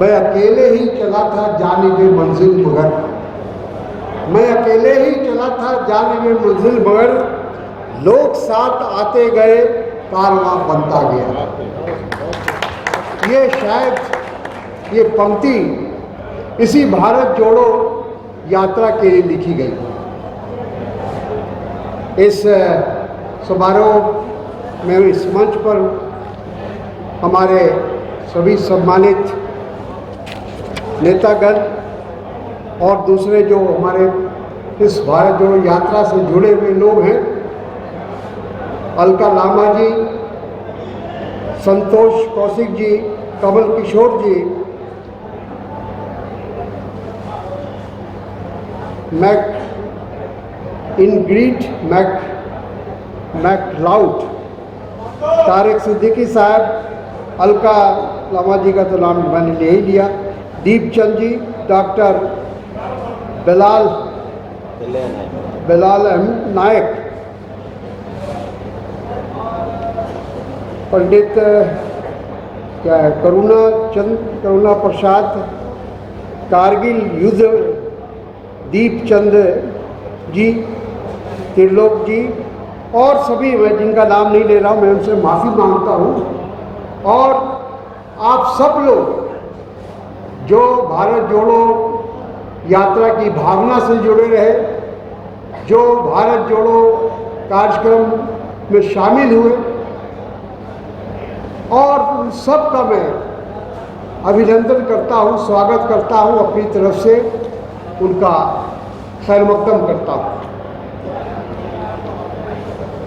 मैं अकेले ही चला था जानिबे मंजिल मगर, मैं अकेले ही चला था जानिबे मंजिल मगर, लोग साथ आते गए कारवां बनता गया। ये शायद ये पंक्ति इसी भारत जोड़ो यात्रा के लिए लिखी गई। इस समारोह में इस मंच पर हमारे सभी सम्मानित नेतागण और दूसरे जो हमारे इस भारत जोड़ो यात्रा से जुड़े हुए लोग हैं, अलका लामा जी, संतोष कौशिक जी, कमल किशोर जी, मैकलाउड, तारिक सिद्दीकी साहब, अलका लामा जी का तो नाम मैंने ले ही लिया, दीपचंद जी, डॉक्टर बेलाल नायक, पंडित क्या है करुणा प्रसाद, कारगिल युद्ध दीपचंद जी, त्रिलोक जी और सभी, मैं जिनका नाम नहीं ले रहा हूँ मैं उनसे माफ़ी मांगता हूँ। और आप सब लोग जो भारत जोड़ो यात्रा की भावना से जुड़े रहे, जो भारत जोड़ो कार्यक्रम में शामिल हुए, और उन सब का मैं अभिनंदन करता हूँ, स्वागत करता हूँ, अपनी तरफ से उनका खैर मकदम करता हूँ।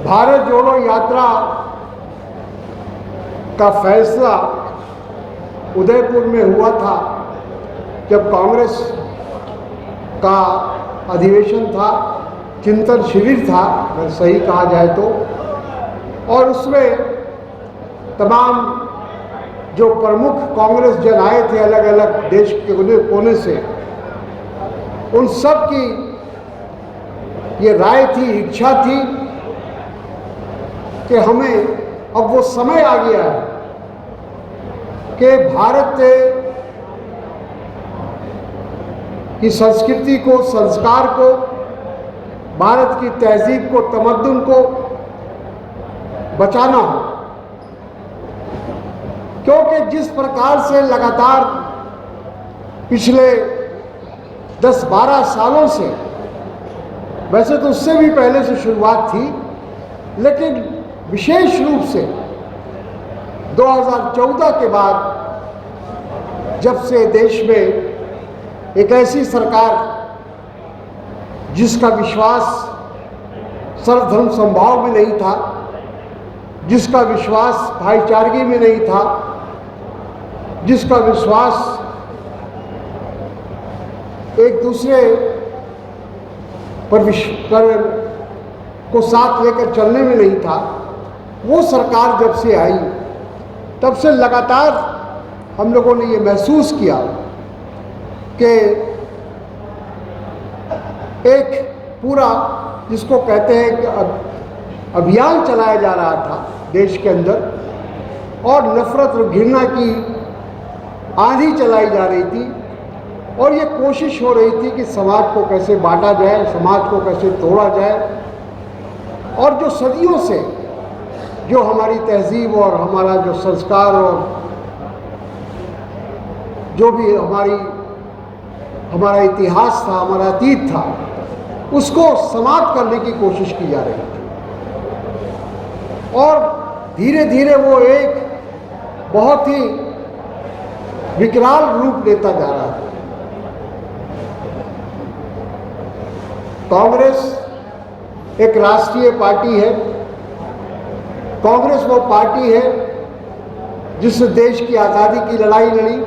भारत जोड़ो यात्रा का फैसला उदयपुर में हुआ था जब कांग्रेस का अधिवेशन था, चिंतन शिविर था, अगर सही कहा जाए तो, और उसमें तमाम जो प्रमुख कांग्रेस जन आए थे अलग अलग देश के कोने से, उन सब की ये राय थी, इच्छा थी कि हमें अब वो समय आ गया है कि भारत की संस्कृति को, संस्कार को, भारत की तहजीब को, तमद्दुन को बचाना हो। क्योंकि जिस प्रकार से लगातार पिछले 10-12 सालों से, वैसे तो उससे भी पहले से शुरुआत थी, लेकिन विशेष रूप से 2014 के बाद जब से देश में एक ऐसी सरकार जिसका विश्वास सर्वधर्म समभाव में नहीं था, जिसका विश्वास भाईचारगी में नहीं था, जिसका विश्वास एक दूसरे पर को साथ लेकर चलने में नहीं था, वो सरकार जब से आई तब से लगातार हम लोगों ने ये महसूस किया कि एक पूरा जिसको कहते हैं कि अभियान चलाया जा रहा था देश के अंदर, और नफरत और घृणा की आंधी चलाई जा रही थी, और ये कोशिश हो रही थी कि समाज को कैसे बांटा जाए, समाज को कैसे तोड़ा जाए, और जो सदियों से जो हमारी तहजीब और हमारा जो संस्कार और जो भी हमारा इतिहास था, हमारा अतीत था, उसको समाप्त करने की कोशिश की जा रही थी। और धीरे धीरे वो एक बहुत ही विकराल रूप लेता जा रहा है। कांग्रेस एक राष्ट्रीय पार्टी है। कांग्रेस वो पार्टी है जिसने देश की आज़ादी की लड़ाई लड़ी।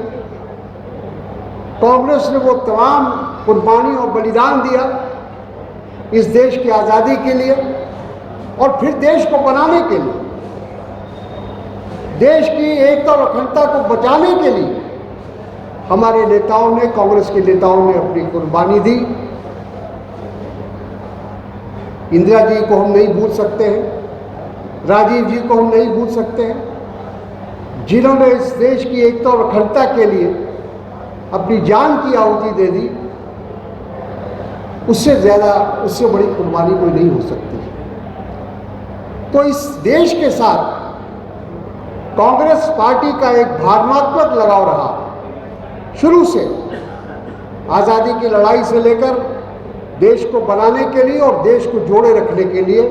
कांग्रेस ने वो तमाम कुर्बानी और बलिदान दिया इस देश की आज़ादी के लिए और फिर देश को बनाने के लिए, देश की एकता और अखंडता को बचाने के लिए हमारे नेताओं ने, कांग्रेस के नेताओं ने अपनी कुर्बानी दी। इंदिरा जी को हम नहीं भूल सकते हैं, राजीव जी को हम नहीं भूल सकते हैं, जिन्होंने इस देश की एकता और अखंडता के लिए अपनी जान की आहुति दे दी, उससे ज़्यादा, उससे बड़ी कुर्बानी कोई नहीं हो सकती। तो इस देश के साथ कांग्रेस पार्टी का एक भावनात्मक लगाव रहा शुरू से, आज़ादी की लड़ाई से लेकर देश को बनाने के लिए और देश को जोड़े रखने के लिए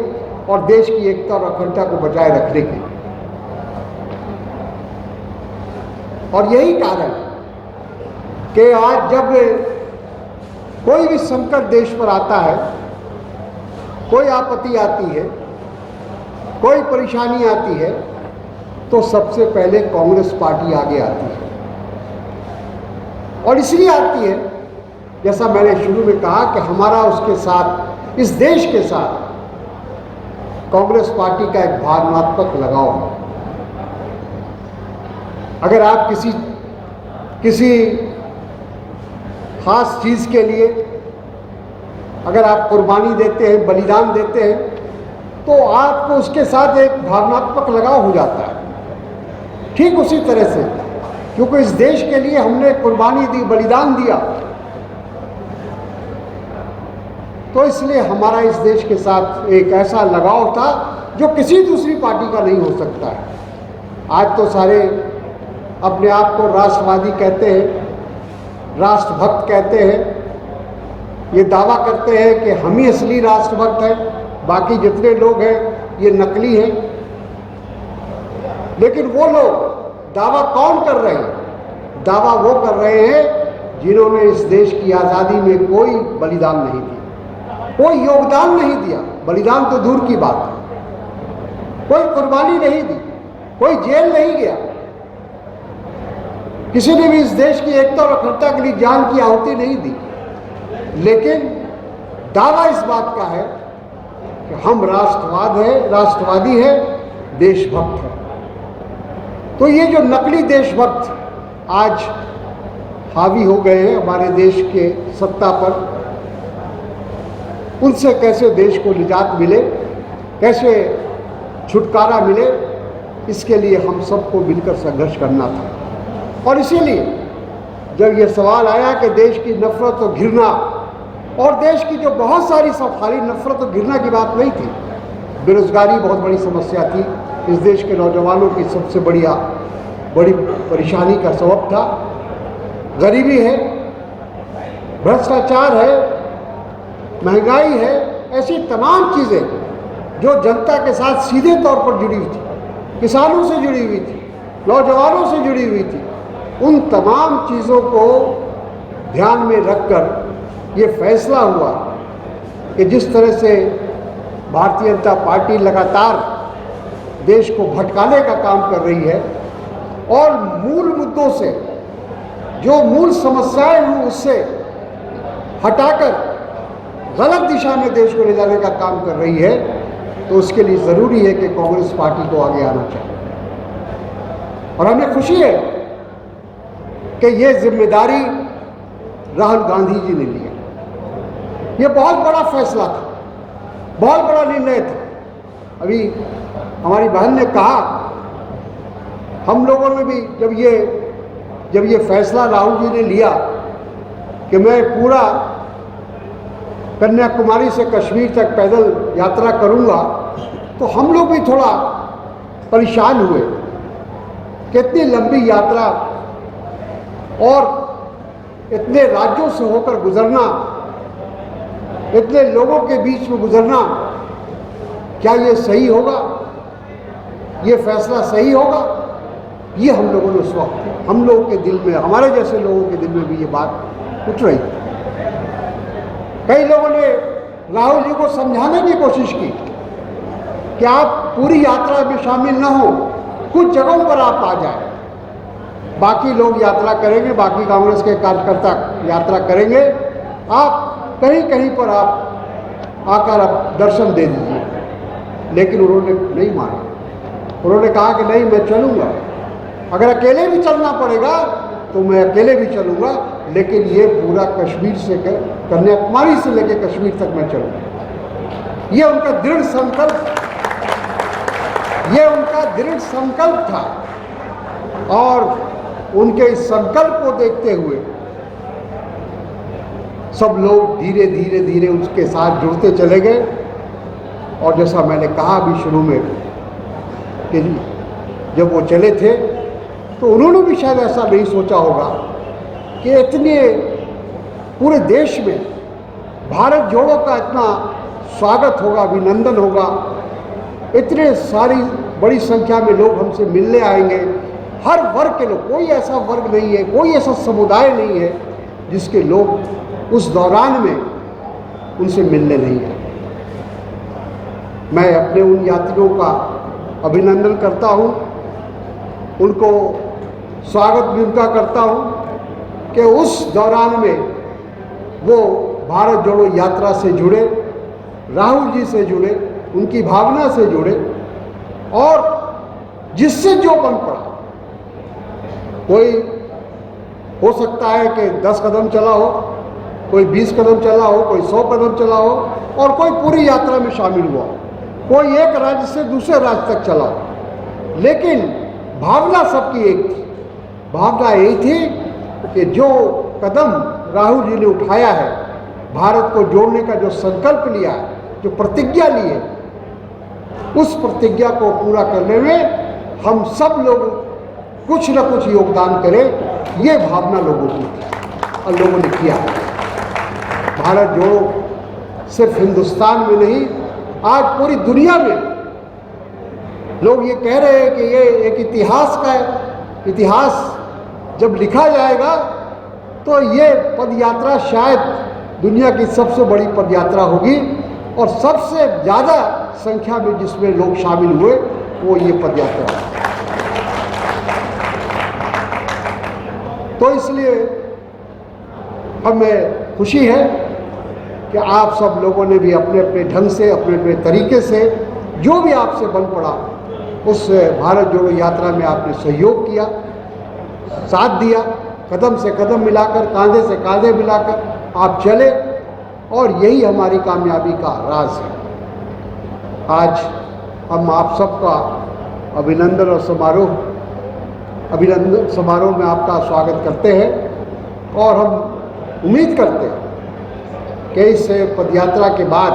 और देश की एकता और अखंडता को बचाए रखने के लिए। और यही कारण कि आज जब कोई भी संकट देश पर आता है, कोई आपत्ति आती है, कोई परेशानी आती है, तो सबसे पहले कांग्रेस पार्टी आगे आती है। और इसलिए आती है, जैसा मैंने शुरू में कहा कि हमारा उसके साथ, इस देश के साथ कांग्रेस पार्टी का एक भावनात्मक लगाव है। अगर आप किसी खास चीज़ के लिए अगर आप कुर्बानी देते हैं, बलिदान देते हैं, तो आपको उसके साथ एक भावनात्मक लगाव हो जाता है। ठीक उसी तरह से, क्योंकि इस देश के लिए हमने कुर्बानी दी, बलिदान दिया, तो इसलिए हमारा इस देश के साथ एक ऐसा लगाव था जो किसी दूसरी पार्टी का नहीं हो सकता है। आज तो सारे अपने आप को राष्ट्रवादी कहते हैं, राष्ट्रभक्त कहते हैं, ये दावा करते हैं कि हम ही असली राष्ट्रभक्त हैं, बाकी जितने लोग हैं ये नकली हैं। लेकिन वो लोग दावा कौन कर रहे हैं? दावा वो कर रहे हैं जिन्होंने इस देश की आज़ादी में कोई बलिदान नहीं दिया, कोई योगदान नहीं दिया, बलिदान तो दूर की बात है, कोई कुर्बानी नहीं दी, कोई जेल नहीं गया, किसी ने भी इस देश की एकता और अखंडता के लिए जान की आहुति नहीं दी। लेकिन दावा इस बात का है कि हम राष्ट्रवादी हैं, देशभक्त हैं। तो ये जो नकली देशभक्त आज हावी हो गए हैं हमारे देश के सत्ता पर, उनसे कैसे देश को निजात मिले, कैसे छुटकारा मिले, इसके लिए हम सबको मिलकर संघर्ष करना था। और इसीलिए जब ये सवाल आया कि देश की नफरत और घृणा, और देश की जो बहुत सारी खाली नफरत और घृणा की बात नहीं थी, बेरोजगारी बहुत बड़ी समस्या थी, इस देश के नौजवानों की सबसे बड़ी परेशानी का सबब था, गरीबी है, भ्रष्टाचार है, महंगाई है, ऐसी तमाम चीज़ें जो जनता के साथ सीधे तौर पर जुड़ी हुई थी, किसानों से जुड़ी हुई थी, नौजवानों से जुड़ी हुई थी, उन तमाम चीज़ों को ध्यान में रखकर ये फैसला हुआ कि जिस तरह से भारतीय जनता पार्टी लगातार देश को भटकाने का काम कर रही है और मूल मुद्दों से, जो मूल समस्याएं हैं उससे हटाकर गलत दिशा में देश को ले जाने का काम कर रही है, तो उसके लिए ज़रूरी है कि कांग्रेस पार्टी को आगे आना चाहिए। और हमें खुशी है कि ये जिम्मेदारी राहुल गांधी जी ने लिया। ये बहुत बड़ा फैसला था, बहुत बड़ा निर्णय था। अभी हमारी बहन ने कहा, हम लोगों ने भी जब ये फैसला राहुल जी ने लिया कि मैं पूरा कन्याकुमारी से कश्मीर तक पैदल यात्रा करूंगा, तो हम लोग भी थोड़ा परेशान हुए कि इतनी लंबी यात्रा और इतने राज्यों से होकर गुजरना, इतने लोगों के बीच में गुजरना, क्या ये सही होगा? ये फैसला सही होगा? ये हम लोगों ने उस वक्त, हम लोगों के दिल में, हमारे जैसे लोगों के दिल में भी ये बात उठ रही थी। कई लोगों ने राहुल जी को समझाने की कोशिश की कि आप पूरी यात्रा में शामिल न हो, कुछ जगहों पर आप आ जाए, बाकी लोग यात्रा करेंगे, बाकी कांग्रेस के कार्यकर्ता यात्रा करेंगे, आप कहीं कहीं पर आप आकर आप दर्शन दे दीजिए। लेकिन उन्होंने नहीं माना, उन्होंने कहा कि नहीं, मैं चलूँगा, अगर अकेले भी चलना पड़ेगा तो मैं अकेले भी चलूँगा, लेकिन ये पूरा कश्मीर से कन्याकुमारी से लेकर कश्मीर तक मैं चलूँगा। ये उनका दृढ़ संकल्प था। और उनके इस संकल्प को देखते हुए सब लोग धीरे धीरे धीरे उसके साथ जुड़ते चले गए। और जैसा मैंने कहा अभी शुरू में कि जब वो चले थे तो उन्होंने भी शायद ऐसा नहीं सोचा होगा कि इतने पूरे देश में भारत जोड़ो का इतना स्वागत होगा, अभिनंदन होगा, इतने सारी बड़ी संख्या में लोग हमसे मिलने आएंगे। हर वर्ग के लोग, कोई ऐसा वर्ग नहीं है, कोई ऐसा समुदाय नहीं है जिसके लोग उस दौरान में उनसे मिलने नहीं आए। मैं अपने उन यात्रियों का अभिनंदन करता हूँ, उनको स्वागत भी उनका करता हूँ कि उस दौरान में वो भारत जोड़ो यात्रा से जुड़े, राहुल जी से जुड़े, उनकी भावना से जुड़े और जिससे जो बन पड़ा। कोई हो सकता है कि 10 कदम चला हो, कोई 20 कदम चला हो, कोई 100 कदम चला हो और कोई पूरी यात्रा में शामिल हुआ हो, कोई एक राज्य से दूसरे राज्य तक चला हो, लेकिन भावना सबकी एक थी। भावना यही थी कि जो कदम राहुल जी ने उठाया है, भारत को जोड़ने का जो संकल्प लिया है, जो प्रतिज्ञा ली है, उस प्रतिज्ञा को पूरा करने में हम सब लोग कुछ न कुछ योगदान करें, ये भावना लोगों की थी और लोगों ने किया। भारत जोड़ो सिर्फ हिंदुस्तान में नहीं, आज पूरी दुनिया में लोग ये कह रहे हैं कि ये एक इतिहास का है। इतिहास जब लिखा जाएगा तो ये पदयात्रा शायद दुनिया की सबसे बड़ी पदयात्रा होगी और सबसे ज़्यादा संख्या में जिसमें लोग शामिल हुए वो ये पदयात्रा है। तो इसलिए हमें खुशी है कि आप सब लोगों ने भी अपने अपने ढंग से, अपने अपने तरीके से जो भी आपसे बन पड़ा उस भारत जोड़ो यात्रा में आपने सहयोग किया, साथ दिया, कदम से कदम मिलाकर, कांधे से कांधे मिलाकर आप चले और यही हमारी कामयाबी का राज है। आज हम आप सबका अभिनंदन समारोह में आपका स्वागत करते हैं और हम उम्मीद करते हैं कि इस पदयात्रा के बाद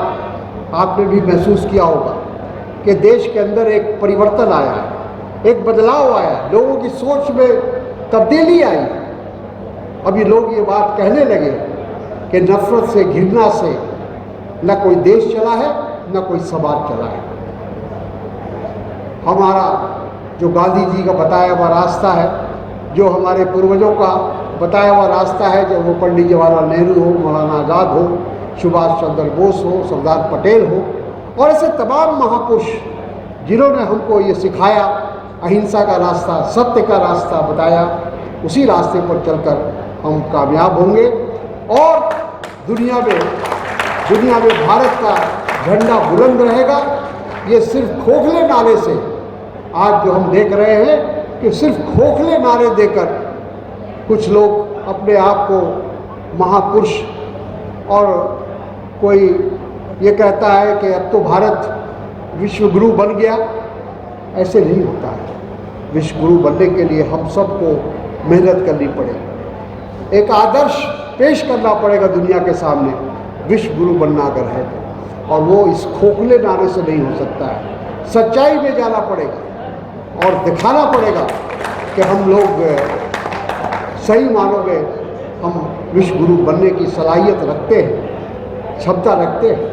आपने भी महसूस किया होगा कि देश के अंदर एक परिवर्तन आया है, एक बदलाव आया है, लोगों की सोच में तब्दीली आई। अभी लोग ये बात कहने लगे कि नफरत से, घृणा से न कोई देश चला है, न कोई समाज चला है। हमारा जो गांधी जी का बताया हुआ रास्ता है, जो हमारे पूर्वजों का बताया हुआ रास्ता है, जो वो पंडित जवाहरलाल नेहरू हो, मौलाना आज़ाद हो, सुभाष चंद्र बोस हो, सरदार पटेल हो और ऐसे तमाम महापुरुष जिन्होंने हमको ये सिखाया, अहिंसा का रास्ता, सत्य का रास्ता बताया, उसी रास्ते पर चलकर हम कामयाब होंगे और दुनिया में भारत का झंडा बुलंद रहेगा। ये सिर्फ खोखले नारे से, आज जो हम देख रहे हैं कि सिर्फ खोखले नारे देकर कुछ लोग अपने आप को महापुरुष और कोई ये कहता है कि अब तो भारत विश्व गुरु बन गया, ऐसे नहीं होता है। विश्व गुरु बनने के लिए हम सबको मेहनत करनी पड़ेगी, एक आदर्श पेश करना पड़ेगा दुनिया के सामने, विश्व गुरु बनना अगर है तो। और वो इस खोखले नारे से नहीं हो सकता है, सच्चाई में जाना पड़ेगा और दिखाना पड़ेगा कि हम लोग सही मानों में हम विश्व गुरु बनने की सलाहियत रखते हैं, क्षमता रखते हैं।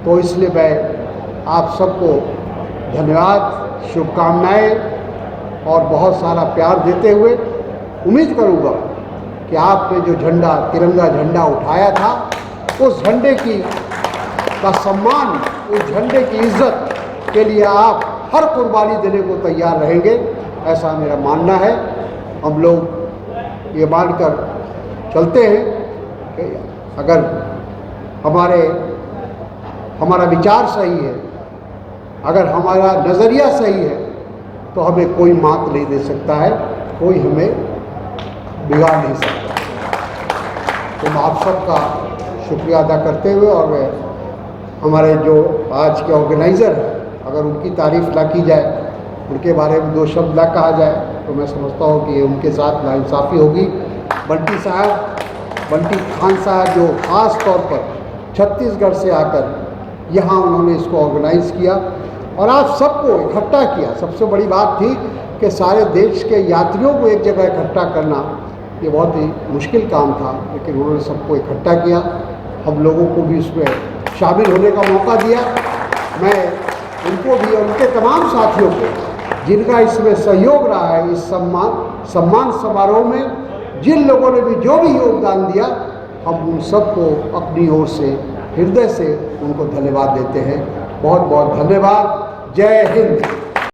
तो इसलिए मैं आप सबको धन्यवाद, शुभकामनाएं और बहुत सारा प्यार देते हुए उम्मीद करूँगा कि आपने जो झंडा, तिरंगा झंडा उठाया था, उस झंडे का सम्मान, उस झंडे की इज्जत के लिए आप हर कुर्बानी देने को तैयार रहेंगे, ऐसा मेरा मानना है। हम लोग ये मानकर चलते हैं कि अगर हमारा विचार सही है, अगर हमारा नज़रिया सही है, तो हमें कोई मात नहीं दे सकता है, कोई हमें बिगाड़ नहीं सकता। तो मैं आप सबका शुक्रिया अदा करते हुए और हमारे जो आज के ऑर्गेनाइज़र हैं, अगर उनकी तारीफ़ ना की जाए, उनके बारे में दो शब्द ना कहा जाए, तो मैं समझता हूँ कि उनके साथ नाइंसाफ़ी होगी। बंटी साहब बंटी खान साहब जो ख़ास तौर पर छत्तीसगढ़ से आकर यहाँ उन्होंने इसको ऑर्गेनाइज़ किया और आप सबको इकट्ठा किया। सबसे बड़ी बात थी कि सारे देश के यात्रियों को एक जगह इकट्ठा करना ये बहुत ही मुश्किल काम था, लेकिन उन्होंने सबको इकट्ठा किया, हम लोगों को भी उसमें शामिल होने का मौका दिया। मैं उनको भी और उनके तमाम साथियों को जिनका इसमें सहयोग रहा है, इस सम्मान समारोह में जिन लोगों ने भी जो भी योगदान दिया, हम उन सबको अपनी ओर से हृदय से उनको धन्यवाद देते हैं। बहुत बहुत धन्यवाद। जय हिंद।